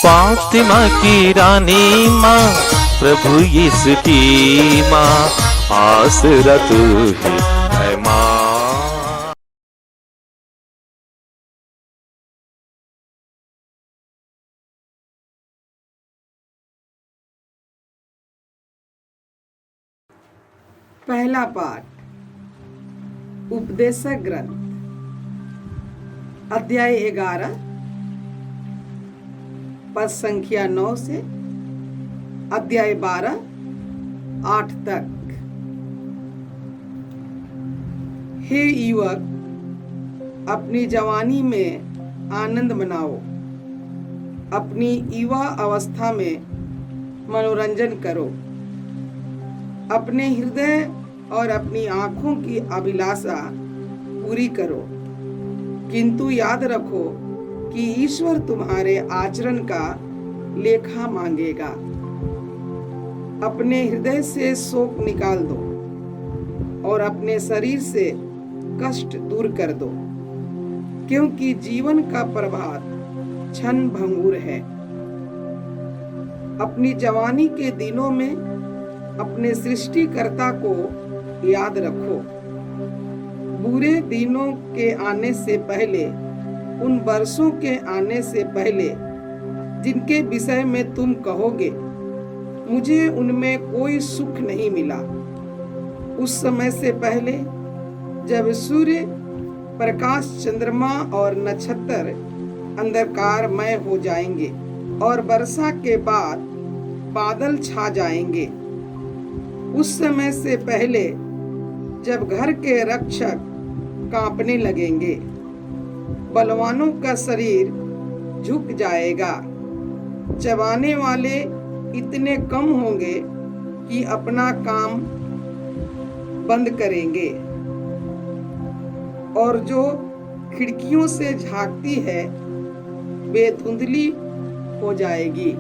फातिमा की रानी माँ, प्रभु यीशु की माँ, आसरा तू ही है माँ। पहला पाठ उपदेशक ग्रंथ अध्याय 11 पद संख्या 9 से अध्याय 12 8 तक। हे युवक, अपनी जवानी में आनंद मनाओ, अपनी युवा अवस्था में मनोरंजन करो, अपने हृदय और अपनी आंखों की अभिलाषा पूरी करो। किंतु याद रखो कि ईश्वर तुम्हारे आचरण का लेखा मांगेगा। अपने हृदय से शोक निकाल दो और अपने शरीर से कष्ट दूर कर दो, क्योंकि जीवन का प्रभात क्षण भंगुर है। अपनी जवानी के दिनों में अपने सृष्टिकर्ता को याद रखो। बुरे दिनों के आने से पहले, उन वर्षों के आने से पहले जिनके विषय में तुम कहोगे मुझे उनमें कोई सुख नहीं मिला, उस समय से पहले जब सूर्य प्रकाश, चंद्रमा और नक्षत्र अंधकारमय हो जाएंगे और वर्षा के बाद बादल छा जाएंगे, उस समय से पहले जब घर के रक्षक कांपने लगेंगे, बलवानों का शरीर झुक जाएगा, चबाने वाले इतने कम होंगे कि अपना काम बंद करेंगे, और जो खिड़कियों से झांकती है वे धुंधली हो जाएगी।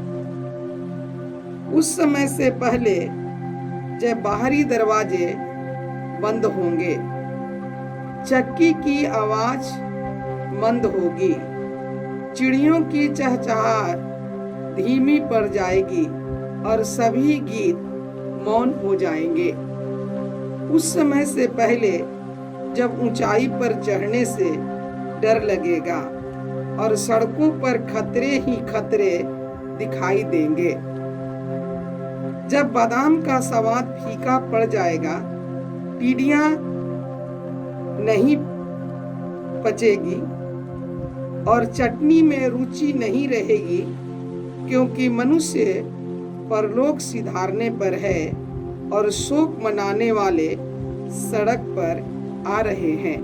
उस समय से पहले जब बाहरी दरवाजे बंद होंगे, चक्की की आवाज मंद होगी, चिड़ियों की चहचहाट धीमी पड़ जाएगी और सभी गीत मौन हो जाएंगे। उस समय से पहले जब ऊंचाई पर चढ़ने से डर लगेगा और सड़कों पर खतरे ही खतरे दिखाई देंगे, जब बादाम का स्वाद फीका पड़ जाएगा, टीडियां नहीं पचेगी और चटनी में रुचि नहीं रहेगी, क्योंकि मनुष्य परलोक सिधारने पर है और शोक मनाने वाले सड़क पर आ रहे हैं।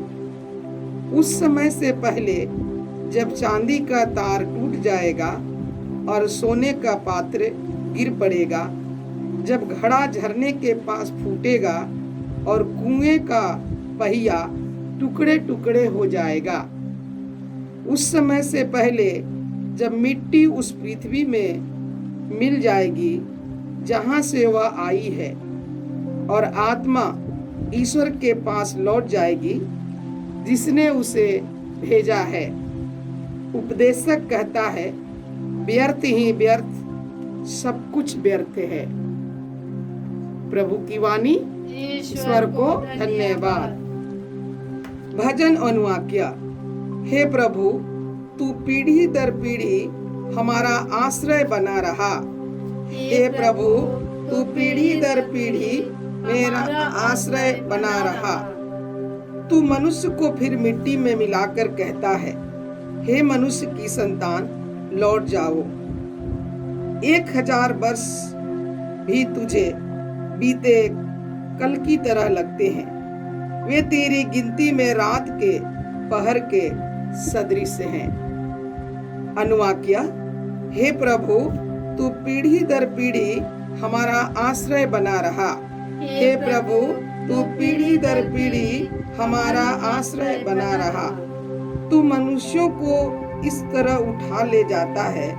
उस समय से पहले जब चांदी का तार टूट जाएगा और सोने का पात्र गिर पड़ेगा, जब घड़ा झरने के पास फूटेगा और कुएं का पहिया टुकड़े टुकड़े हो जाएगा, उस समय से पहले जब मिट्टी उस पृथ्वी में मिल जाएगी जहां से वह आई है और आत्मा ईश्वर के पास लौट जाएगी जिसने उसे भेजा है। उपदेशक कहता है, व्यर्थ ही व्यर्थ सब कुछ व्यर्थ है। प्रभु की वाणी, ईश्वर को धन्यवाद। भजन अनुवाक्य। हे प्रभु, तू पीढ़ी दर पीढ़ी हमारा आश्रय बना रहा। हे प्रभु, तू पीढ़ी दर पीढ़ी मेरा आश्रय बना रहा। तू मनुष्य को फिर मिट्टी में मिलाकर कहता है, हे मनुष्य की संतान, लौट जाओ। 1000 वर्ष भी तुझे बीते कल की तरह लगते हैं, वे तेरी गिनती में रात के पहर के सदृश हैं। अनुवाक्य। हे प्रभु, तू पीढ़ी दर पीढ़ी हमारा आश्रय बना रहा। हे प्रभु, तू पीढ़ी दर पीढ़ी हमारा आश्रय बना रहा। तू मनुष्यों को इस तरह उठा ले जाता है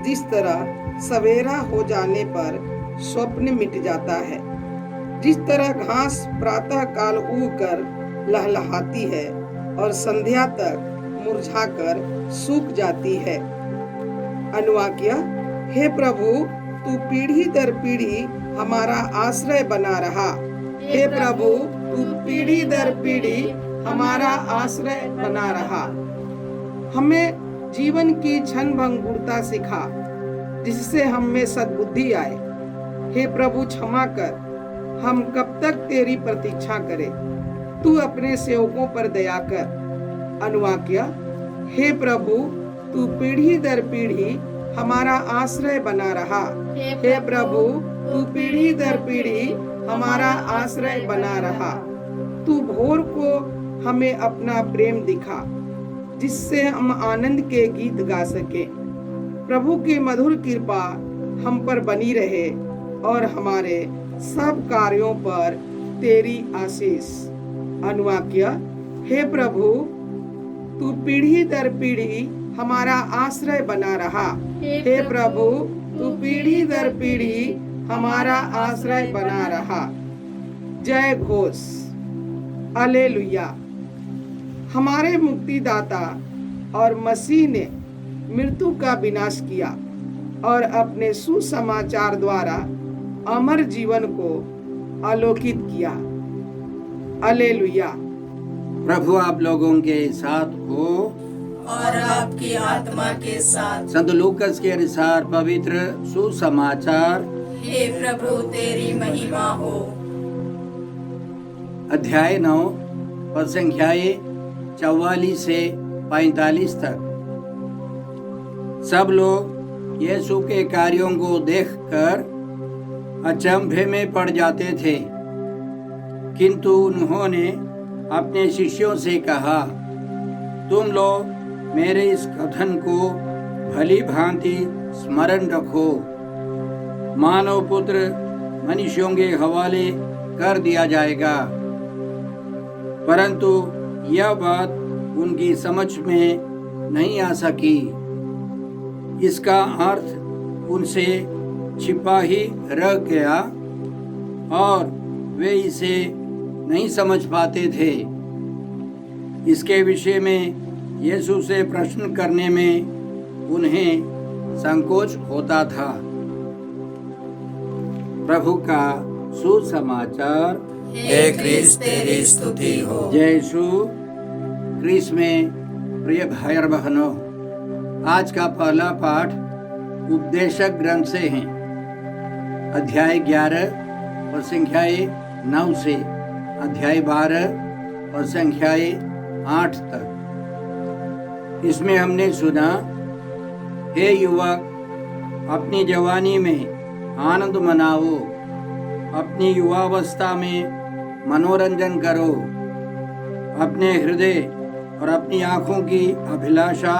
जिस तरह सवेरा हो जाने पर स्वप्न मिट जाता है, जिस तरह घास प्रातः काल उगकर लहलहाती है और संध्या तक मुरझाकर सूख जाती है। अनुवाक्य, हे प्रभु तू पीढ़ी दर पीढ़ी हमारा आश्रय बना रहा। हे प्रभु तू पीढ़ी दर पीढ़ी हमारा आश्रय बना रहा। हमें जीवन की क्षण भंगुरता सिखा, जिससे हम में सद्बुद्धि आए। हे प्रभु क्षमा कर, हम कब तक तेरी प्रतीक्षा करें। तू अपने सेवकों पर दया कर। अनुवाक्य, हे प्रभु तू पीढ़ी दर पीढ़ी हमारा आश्रय बना रहा। हे प्रभु तू पीढ़ी दर पीढ़ी हमारा आश्रय बना रहा। तू भोर को हमें अपना प्रेम दिखा, जिससे हम आनंद के गीत गा सके। प्रभु की मधुर कृपा हम पर बनी रहे और हमारे सब कार्यों पर तेरी आशीष। अनुवाक्य, हे प्रभु तू पीढ़ी दर पीढ़ी हमारा आश्रय बना रहा। हे प्रभु तू पीढ़ी दर पीढ़ी हमारा आश्रय बना रहा। जय घोष, हालेलुया। हमारे मुक्तिदाता और मसीह ने मृत्यु का विनाश किया और अपने सुसमाचार द्वारा अमर जीवन को आलोकित किया। हालेलुया। प्रभु आप लोगों के साथ हो और आपकी आत्मा के साथ। संत लूकस के अनुसार पवित्र सुसमाचार। हे प्रभु तेरी महिमा हो। अध्याय 9 पद संख्याएं 44 से 45 तक। सब लोग यीशु के कार्यों को देखकर अचंभे में पड़ जाते थे, किंतु उन्होंने अपने शिष्यों से कहा, तुम लोग मेरे इस कथन को भली भांति स्मरण रखो। मानव पुत्र मनुष्यों के हवाले कर दिया जाएगा, परंतु यह बात उनकी समझ में नहीं आ सकी। इसका अर्थ उनसे छिपा ही रह गया और वे इसे नहीं समझ पाते थे। इसके विषय में यीशु से प्रश्न करने में उन्हें संकोच होता था। प्रभु का सुसमाचार। हे क्रिस्त तेरी स्तुति हो। जय यीशु क्रिस्त में प्रिय भाई और बहनों, आज का पहला पाठ उपदेशक ग्रंथ से है। अध्याय 11 और संख्याएं 9 से अध्याय 12 और संख्याएं 8 तक। इसमें हमने सुना, हे युवक अपनी जवानी में आनंद मनाओ, अपनी युवावस्था में मनोरंजन करो, अपने हृदय और अपनी आँखों की अभिलाषा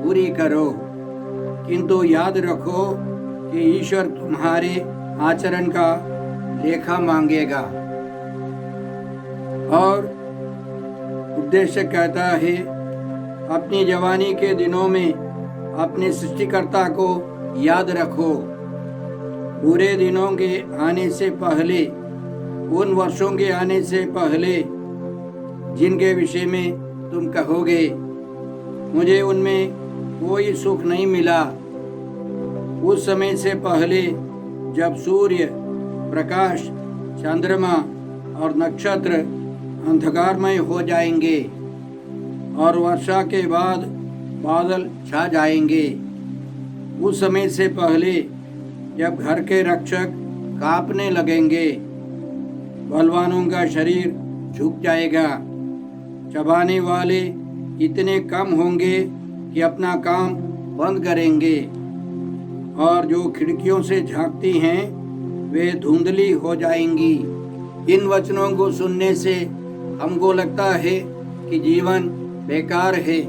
पूरी करो, किंतु याद रखो कि ईश्वर तुम्हारे आचरण का लेखा मांगेगा। और उपदेश कहता है, अपनी जवानी के दिनों में अपने सृष्टिकर्ता को याद रखो। बुरे दिनों के आने से पहले, उन वर्षों के आने से पहले जिनके विषय में तुम कहोगे, मुझे उनमें कोई सुख नहीं मिला। उस समय से पहले जब सूर्य, प्रकाश, चंद्रमा और नक्षत्र अंधकारमय हो जाएंगे और वर्षा के बाद बादल छा जाएंगे। उस समय से पहले जब घर के रक्षक कांपने लगेंगे, बलवानों का शरीर झुक जाएगा, चबाने वाले इतने कम होंगे कि अपना काम बंद करेंगे, और जो खिड़कियों से झांकती हैं वे धुंधली हो जाएंगी। इन वचनों को सुनने से हमको लगता है कि जीवन बेकार है।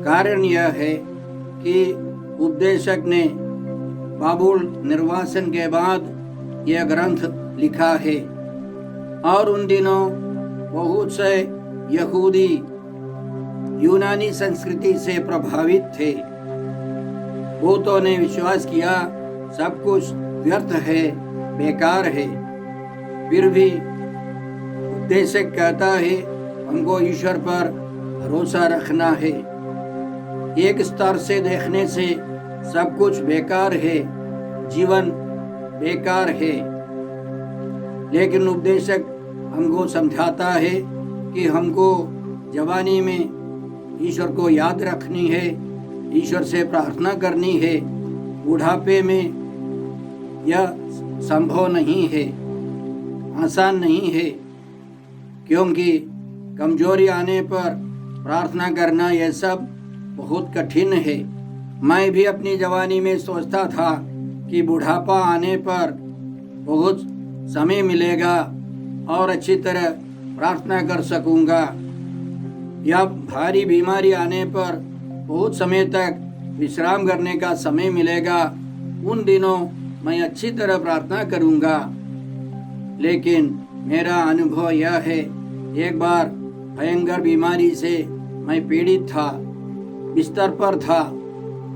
कारण यह है कि उपदेशक ने बाबुल निर्वासन के बाद यह ग्रंथ लिखा है, और उन दिनों बहुत से यहूदी यूनानी संस्कृति से प्रभावित थे। बहुतों ने विश्वास किया सब कुछ व्यर्थ है, बेकार है। फिर भी उपदेशक कहता है हमको ईश्वर पर भरोसा रखना है। एक स्तर से देखने से सब कुछ बेकार है, जीवन बेकार है। लेकिन उपदेशक हमको समझाता है कि हमको जवानी में ईश्वर को याद रखनी है, ईश्वर से प्रार्थना करनी है। बुढ़ापे में यह संभव नहीं है, आसान नहीं है, क्योंकि कमजोरी आने पर प्रार्थना करना यह सब बहुत कठिन है। मैं भी अपनी जवानी में सोचता था कि बुढ़ापा आने पर बहुत समय मिलेगा और अच्छी तरह प्रार्थना कर सकूंगा, या भारी बीमारी आने पर बहुत समय तक विश्राम करने का समय मिलेगा, उन दिनों मैं अच्छी तरह प्रार्थना करूंगा। लेकिन मेरा अनुभव यह है, एक बार भयंकर बीमारी से मैं पीड़ित था, बिस्तर पर था।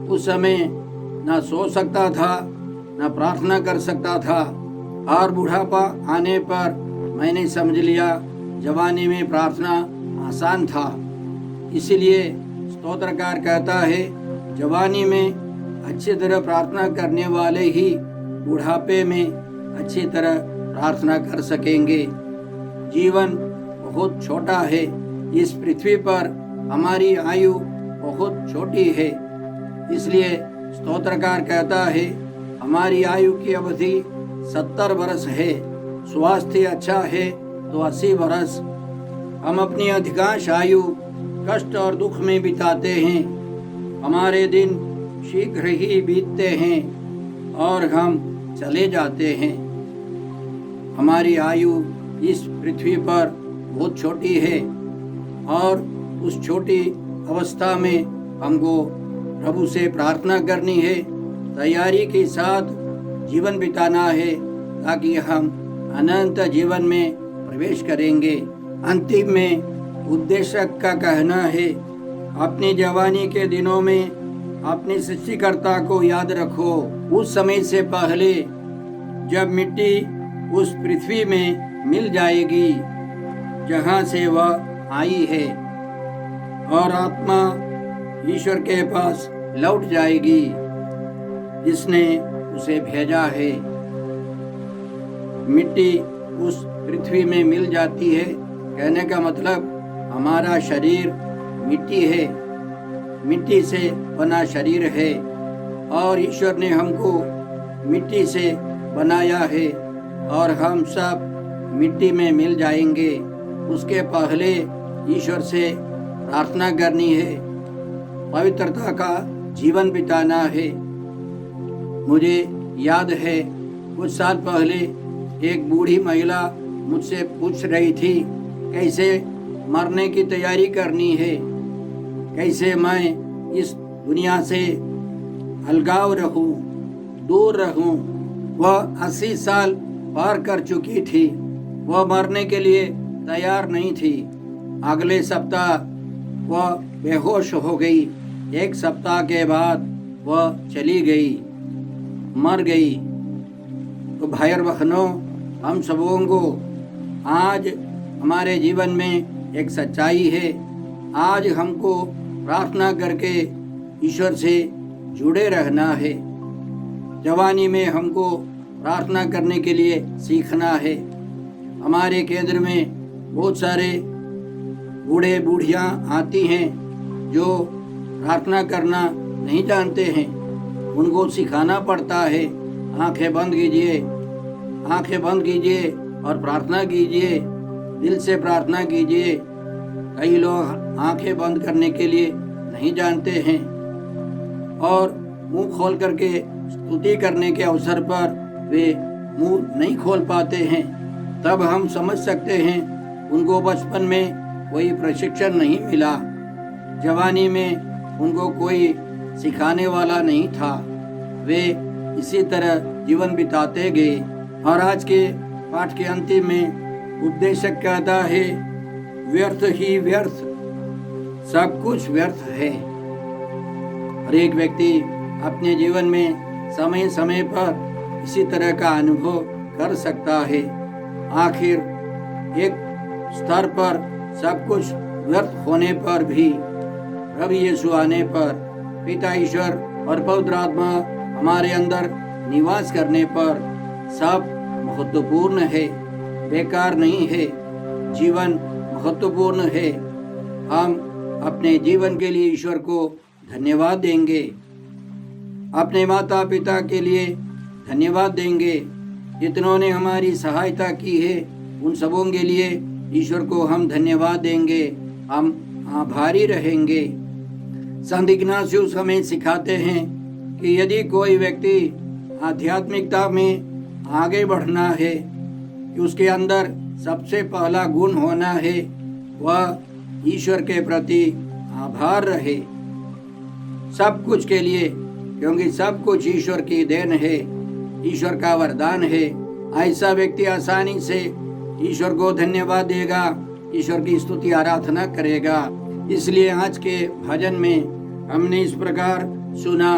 उस समय न सो सकता था, न प्रार्थना कर सकता था, और बुढ़ापा आने पर मैंने समझ लिया जवानी में प्रार्थना आसान था। इसलिए स्तोत्रकार कहता है, जवानी में अच्छी तरह प्रार्थना करने वाले ही बुढ़ापे में अच्छी तरह प्रार्थना कर सकेंगे। जीवन बहुत छोटा है, इस पृथ्वी पर हमारी आयु बहुत छोटी है। इसलिए स्तोत्रकार कहता है, हमारी आयु की अवधि 70 वर्ष है, स्वास्थ्य अच्छा है तो 80 वर्ष। हम अपनी अधिकांश आयु कष्ट और दुख में बिताते हैं। हमारे दिन शीघ्र ही बीतते हैं और हम चले जाते हैं। हमारी आयु इस पृथ्वी पर बहुत छोटी है और उस छोटी अवस्था में हमको प्रभु से प्रार्थना करनी है, तैयारी के साथ जीवन बिताना है, ताकि हम अनंत जीवन में प्रवेश करेंगे। अंतिम में उपदेशक का कहना है, अपनी जवानी के दिनों में अपने सृष्टिकर्ता को याद रखो, उस समय से पहले जब मिट्टी उस पृथ्वी में मिल जाएगी जहाँ से वह आई है, और आत्मा ईश्वर के पास लौट जाएगी जिसने उसे भेजा है। मिट्टी उस पृथ्वी में मिल जाती है, कहने का मतलब हमारा शरीर मिट्टी है, मिट्टी से बना शरीर है, और ईश्वर ने हमको मिट्टी से बनाया है, और हम सब मिट्टी में मिल जाएंगे। उसके पहले ईश्वर से प्रार्थना करनी है, पवित्रता का जीवन बिताना है। मुझे याद है कुछ साल पहले एक बूढ़ी महिला मुझसे पूछ रही थी, कैसे मरने की तैयारी करनी है, कैसे मैं इस दुनिया से अलगाव रहूं, दूर रहूं। वह 80 साल पार कर चुकी थी, वह मरने के लिए तैयार नहीं थी। अगले सप्ताह वह बेहोश हो गई। एक सप्ताह के बाद वह चली गई, मर गई। तो भाई और बहनों, हम सबों को आज हमारे जीवन में एक सच्चाई है। आज हमको प्रार्थना करके ईश्वर से जुड़े रहना है। जवानी में हमको प्रार्थना करने के लिए सीखना है। हमारे केंद्र में बहुत सारे बूढ़े बूढ़ियाँ आती हैं जो प्रार्थना करना नहीं जानते हैं, उनको सिखाना पड़ता है। आंखें बंद कीजिए, आंखें बंद कीजिए और प्रार्थना कीजिए, दिल से प्रार्थना कीजिए। कई लोग आंखें बंद करने के लिए नहीं जानते हैं और मुंह खोल करके स्तुति करने के अवसर पर वे मुंह नहीं खोल पाते हैं। तब हम समझ सकते हैं उनको बचपन में कोई प्रशिक्षण नहीं मिला, जवानी में उनको कोई सिखाने वाला नहीं था, वे इसी तरह जीवन बिताते गए। और आज के पाठ के अंतिम में उपदेशक कहता है, व्यर्थ ही व्यर्थ, सब कुछ व्यर्थ है। हर एक व्यक्ति अपने जीवन में समय समय पर इसी तरह का अनुभव कर सकता है। आखिर एक स्तर पर सब कुछ व्यर्थ होने पर भी प्रभु यीशु आने पर पिता ईश्वर और पवित्र आत्मा हमारे अंदर निवास करने पर सब महत्वपूर्ण है, बेकार नहीं है। जीवन महत्वपूर्ण है। हम अपने जीवन के लिए ईश्वर को धन्यवाद देंगे, अपने माता पिता के लिए धन्यवाद देंगे, जिन्होंने हमारी सहायता की है उन सबों के लिए ईश्वर को हम धन्यवाद देंगे, हम आभारी रहेंगे। संत इग्नासियुस हमें सिखाते हैं कि यदि कोई व्यक्ति आध्यात्मिकता में आगे बढ़ना है कि उसके अंदर सबसे पहला गुण होना है वह ईश्वर के प्रति आभार रहे, सब कुछ के लिए, क्योंकि सब कुछ ईश्वर की देन है, ईश्वर का वरदान है। ऐसा व्यक्ति आसानी से ईश्वर को धन्यवाद देगा, ईश्वर की स्तुति आराधना करेगा। इसलिए आज के भजन में हमने इस प्रकार सुना,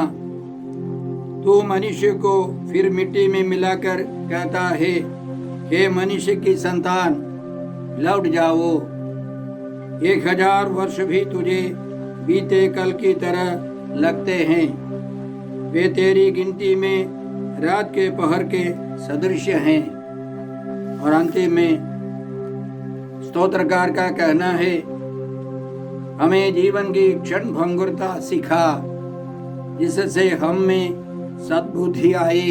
तू मनुष्य को फिर मिट्टी में मिलाकर कहता है, हे मनुष्य की संतान लौट जाओ। 1000 वर्ष भी तुझे बीते कल की तरह लगते हैं, वे तेरी गिनती में रात के पहर के सदृश हैं। और अंतिम में स्तोत्रकार का कहना है, हमें जीवन की क्षण भंगुरता सिखा, जिससे हम में सद्बुद्धि आए।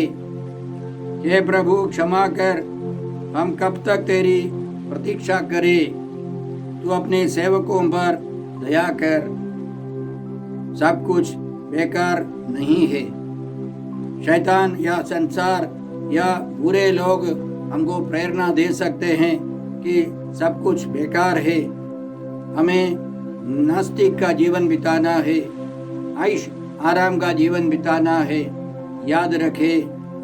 हे प्रभु क्षमा कर, हम कब तक तेरी प्रतीक्षा करें, तू अपने सेवकों पर दया कर। सब कुछ बेकार नहीं है। शैतान या संसार या बुरे लोग हमको प्रेरणा दे सकते हैं कि सब कुछ बेकार है, हमें नास्तिक का जीवन बिताना है, ऐश आराम का जीवन बिताना है। याद रखे,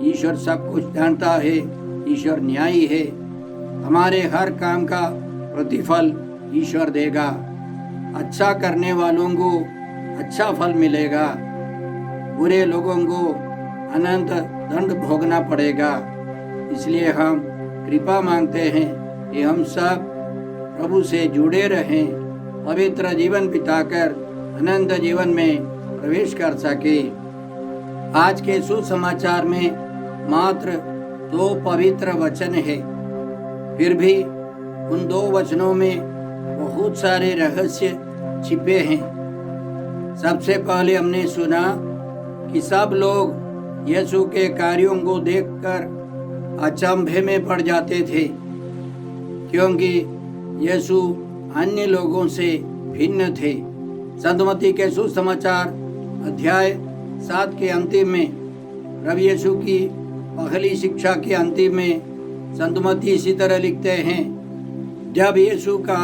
ईश्वर सब कुछ जानता है, ईश्वर न्यायी है, हमारे हर काम का प्रतिफल ईश्वर देगा। अच्छा करने वालों को अच्छा फल मिलेगा, बुरे लोगों को अनंत दंड भोगना पड़ेगा। इसलिए हम कृपा मांगते हैं कि हम सब प्रभु से जुड़े रहें, पवित्र जीवन बिताकर अनंत जीवन में प्रवेश कर सके। आज के सुसमाचार में मात्र 2 पवित्र वचन है, फिर भी उन 2 वचनों में बहुत सारे रहस्य छिपे हैं। सबसे पहले हमने सुना कि सब लोग यीशु के कार्यों को देखकर अचंभे में पड़ जाते थे, क्योंकि यीशु अन्य लोगों से भिन्न थे। संत मत्ती के सुसमाचार अध्याय 7 के अंतिम में, प्रभु यीशु की पहली शिक्षा के अंतिम में संत मत्ती इसी तरह लिखते हैं, जब यीशु का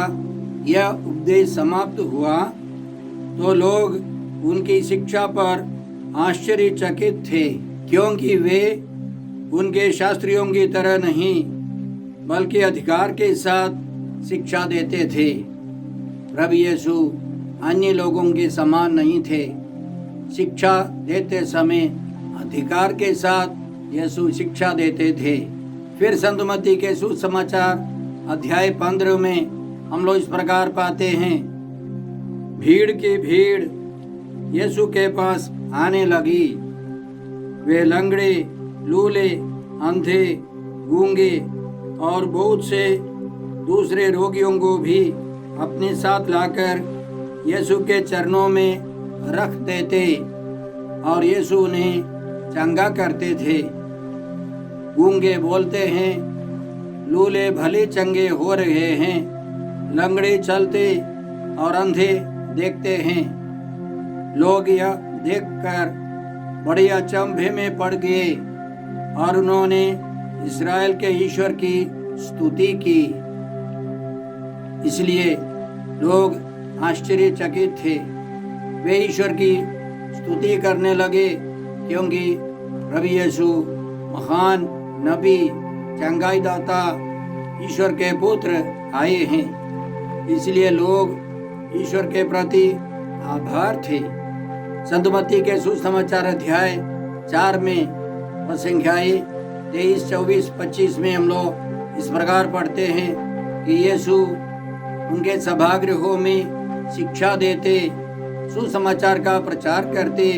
यह उपदेश समाप्त हुआ तो लोग उनकी शिक्षा पर आश्चर्यचकित थे, क्योंकि वे उनके शास्त्रियों की तरह नहीं बल्कि अधिकार के साथ शिक्षा देते थे। प्रभु यीशु अन्य लोगों के समान नहीं थे। शिक्षा देते समय अधिकार के साथ यीशु शिक्षा देते थे। फिर संत मत्ती के सुसमाचार अध्याय 15 में हम लोग इस प्रकार पाते हैं, भीड़ की भीड़ यीशु के पास आने लगी। वे लंगड़े, लूले, अंधे, गूंगे और बहुत से दूसरे रोगियों को भी अपने साथ लाकर यीशु के चरणों में रख देते और यीशु उन्हें चंगा करते थे। गूंगे बोलते हैं, लूले भले चंगे हो रहे हैं, लंगड़े चलते और अंधे देखते हैं। लोग यह देखकर बड़े अचंभे में पड़ गए और उन्होंने इस्राएल के ईश्वर की स्तुति की। इसलिए लोग आश्चर्यचकित थे। वे ईश्वर की स्तुति करने लगे, क्योंकि प्रभु यीशु महान नबी, चंगाई दाता, ईश्वर के पुत्र आए हैं। इसलिए लोग ईश्वर के प्रति आभार थे। संत मत्ती के सुसमाचार अध्याय 4 में और संख्याएं 23, 24, 25 में हम लोग इस प्रकार पढ़ते हैं कि यीशु उनके सभागृहों में शिक्षा देते सुसमाचार का प्रचार करते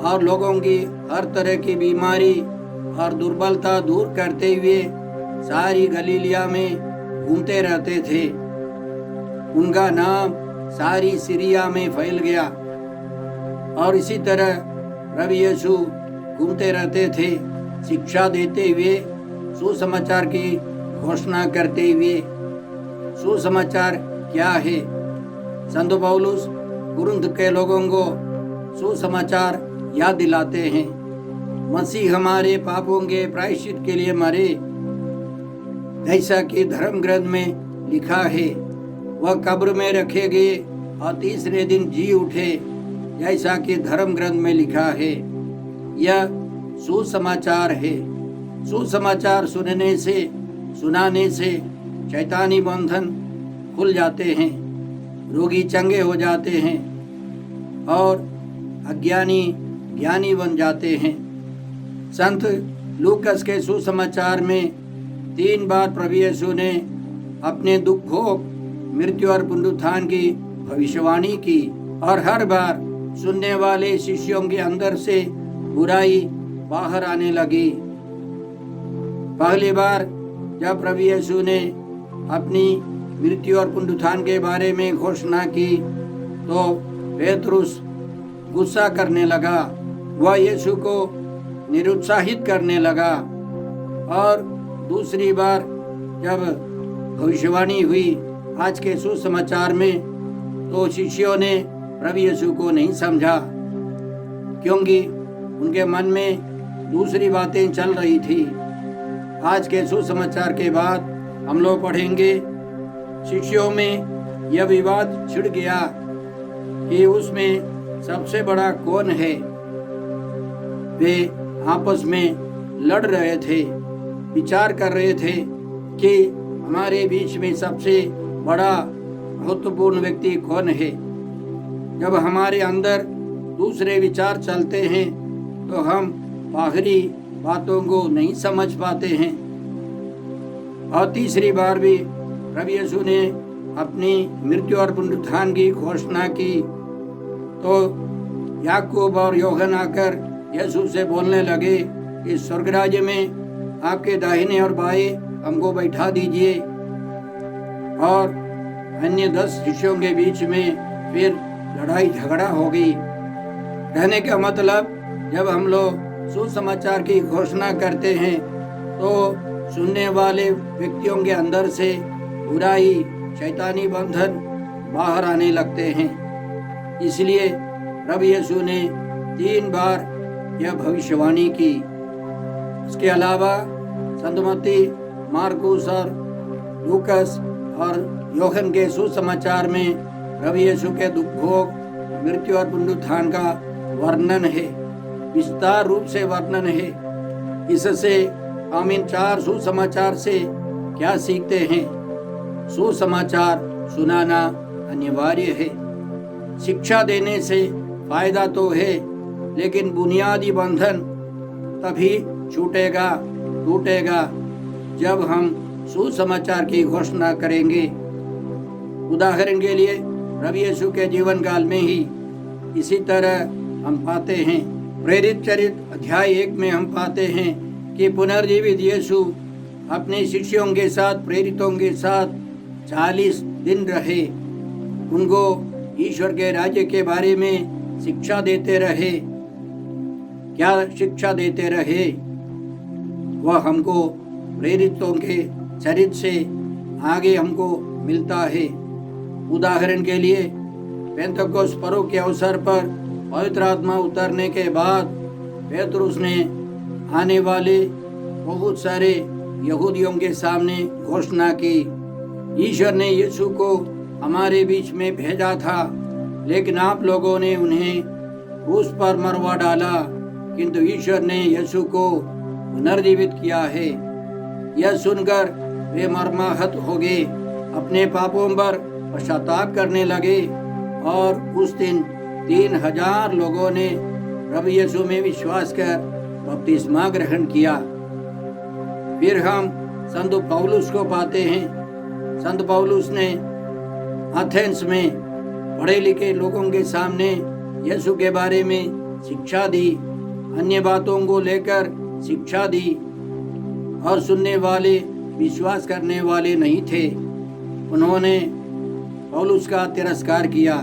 और लोगों की हर तरह की बीमारी और दुर्बलता दूर करते हुए सारी गलीलिया में घूमते रहते थे। उनका नाम सारी सीरिया में फैल गया और इसी तरह प्रभु यीशु घूमते रहते थे, शिक्षा देते हुए, सुसमाचार की घोषणा करते हुए। सुसमाचार क्या है? संत पौलुस कुरिन्थ के लोगों को सुसमाचार याद दिलाते हैं। मसीह हमारे पापों के प्रायश्चित के लिए मरे, जैसा कि धर्म ग्रंथ में लिखा है। वह कब्र में रखे गए और तीसरे दिन जी उठे, जैसा कि धर्म ग्रंथ में लिखा है। यह सुसमाचार है। सुसमाचार सुनने से, सुनाने से शैतानी बंधन खुल जाते हैं, रोगी चंगे हो जाते हैं और अज्ञानी ज्ञानी बन जाते हैं। संत लूकस के सुसमाचार में 3 बार प्रभु यीशु ने अपने दुख भोग, मृत्यु और पुनरुत्थान की भविष्यवाणी की और हर बार सुनने वाले शिष्यों के अंदर से बुराई बाहर आने लगी। पहली बार जब प्रभु यीशु ने अपनी मृत्यु और पुनरुत्थान के बारे में घोषणा की तो पेतरुस गुस्सा करने लगा, वह यीशु को निरुत्साहित करने लगा। और दूसरी बार जब भविष्यवाणी हुई आज के सुसमाचार में, तो शिष्यों ने प्रभु यीशु को नहीं समझा, क्योंकि उनके मन में दूसरी बातें चल रही थी। आज के सुसमाचार के बाद हम लोग पढ़ेंगे, शिष्यों में यह विवाद छिड़ गया कि उसमें सबसे बड़ा कौन है। वे आपस में लड़ रहे थे, विचार कर रहे थे कि हमारे बीच में सबसे बड़ा महत्वपूर्ण व्यक्ति कौन है। जब हमारे अंदर दूसरे विचार चलते हैं तो हम बाहरी बातों को नहीं समझ पाते हैं। और तीसरी बार भी प्रभु यीशु ने अपनी मृत्यु और पुनरुत्थान की घोषणा की तो याकूब और यूहन्ना आकर यीशु से बोलने लगे कि स्वर्ग राज्य में आपके दाहिने और बाएं हमको बैठा दीजिए। और अन्य 10 शिष्यों के बीच में फिर लड़ाई झगड़ा हो गई। कहने का मतलब, जब हम लोग सुसमाचार की घोषणा करते हैं तो सुनने वाले व्यक्तियों के अंदर से बुराई, शैतानी बंधन बाहर आने लगते हैं। इसलिए प्रभु यीशु ने 3 बार यह भविष्यवाणी की। इसके अलावा संत मत्ती, मार्कुस और लूकस और यूहन्ना के सुसमाचार में प्रभु यीशु के दुख भोग, मृत्यु और पुनरुत्थान का वर्णन है, विस्तार रूप से वर्णन है। इससे हम इन 4 सुसमाचार से क्या सीखते हैं? सुसमाचार सुनाना अनिवार्य है। शिक्षा देने से फायदा तो है, लेकिन बुनियादी बंधन तभी छूटेगा, टूटेगा जब हम सुसमाचार की घोषणा करेंगे। उदाहरण के लिए प्रभु यीशु के जीवन काल में ही इसी तरह हम पाते हैं। प्रेरित चरित्र अध्याय 1 में हम पाते हैं कि पुनर्जीवित यीशु अपने शिष्यों के साथ, प्रेरितों के साथ 40 दिन रहे। उनको ईश्वर के राज्य के बारे में शिक्षा देते रहे। क्या शिक्षा देते रहे? वह हमको प्रेरितों के चरित्र से आगे हमको मिलता है। उदाहरण के लिए पेंतकोस्त पर्व के अवसर पर पवित्र आत्मा उतरने के बाद पेतरुस ने आने वाले बहुत सारे यहूदियों के सामने घोषणा की, ईश्वर ने यीशु को हमारे बीच में भेजा था, लेकिन आप लोगों ने उन्हें क्रूस पर मरवा डाला, किंतु ईश्वर ने यीशु को पुनर्जीवित किया है। यह सुनकर वे मर्माहत हो गए, अपने पापों पर पश्चाताप करने लगे और उस दिन 3000 लोगों ने प्रभु यीशु में विश्वास कर बपतिस्मा ग्रहण किया। फिर हम संत पौलुस को पाते हैं। संत पौलुस ने एथेंस में पढ़े लिखे लोगों के सामने यीशु के बारे में शिक्षा दी, अन्य बातों को लेकर शिक्षा दी, और सुनने वाले विश्वास करने वाले नहीं थे। उन्होंने पौलुस का तिरस्कार किया।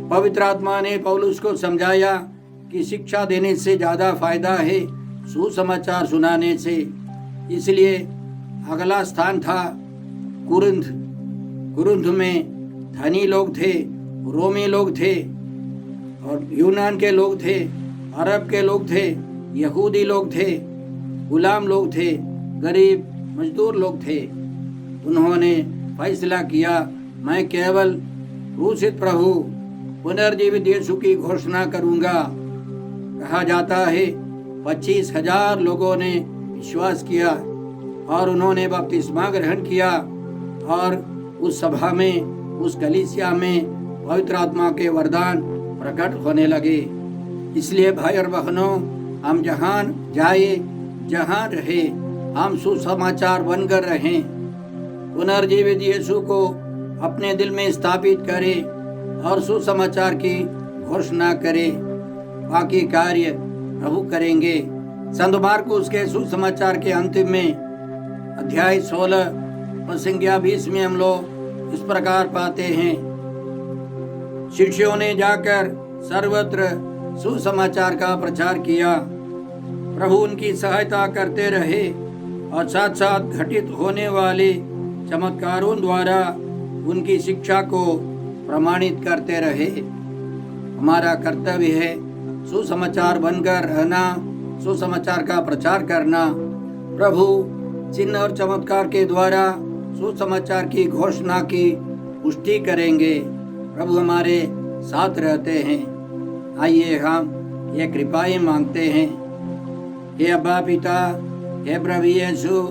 पवित्र आत्मा ने पौलुस को समझाया कि शिक्षा देने से ज़्यादा फायदा है सुसमाचार सुनाने से। इसलिए अगला स्थान था कुरिन्थ। कुरिन्थ में धनी लोग थे, रोमी लोग थे, और यूनान के लोग थे, अरब के लोग थे, यहूदी लोग थे, गुलाम लोग थे, गरीब मजदूर लोग थे। उन्होंने फैसला किया, मैं केवल क्रूसित प्रभु पुनर्जीवित यीशु की घोषणा करूंगा। कहा जाता है 25,000 लोगों ने विश्वास किया और उन्होंने बपतिस्मा ग्रहण किया, और उस सभा में, उस कलीसिया में पवित्र आत्मा के वरदान प्रकट होने लगे। इसलिए भाई और बहनों, हम जहाँ जाए, जहाँ रहे, हम सुसमाचार बनकर रहें, पुनर्जीवित यीशु को अपने दिल में स्थापित करें और सुसमाचार की घोषणा करें। बाकी कार्य प्रभु करेंगे। संत मार्कुस के सुसमाचार के अंतिम में अध्याय 16 और संज्ञा 20 में हम लोग इस प्रकार पाते हैं, शिष्यों ने जाकर सर्वत्र सुसमाचार का प्रचार किया। प्रभु उनकी सहायता करते रहे और साथ साथ घटित होने वाले चमत्कारों द्वारा उनकी शिक्षा को प्रमाणित करते रहे। हमारा कर्तव्य है सुसमाचार बनकर रहना, सुसमाचार का प्रचार करना। प्रभु चिन्ह और चमत्कार के द्वारा सुसमाचार की घोषणा की पुष्टि करेंगे। प्रभु हमारे साथ रहते हैं। आइए हम ये कृपाएं मांगते हैं। हे अब्बा पिता, हे प्रभु यीशु,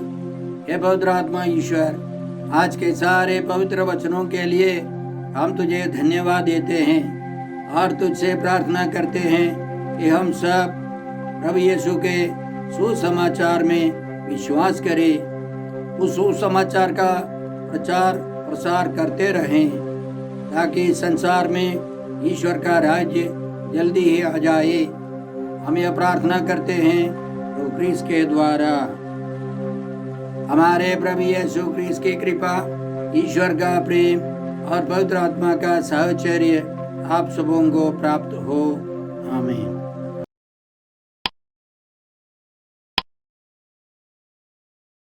हे पवित्र आत्मा ईश्वर, आज के सारे पवित्र वचनों के लिए हम तुझे धन्यवाद देते हैं और तुझसे प्रार्थना करते हैं कि हम सब प्रभु यीशु के सुसमाचार में विश्वास करें, उस सुसमाचार का प्रचार प्रसार करते रहें, ताकि संसार में ईश्वर का राज्य जल्दी ही आ जाए। हम यह प्रार्थना करते हैं तो क्रिस्त के द्वारा। हमारे प्रभु यीशु क्रिस्त की कृपा, ईश्वर का प्रेम और पवित्र आत्मा का साहचर्य आप सबों को प्राप्त हो। आमीन।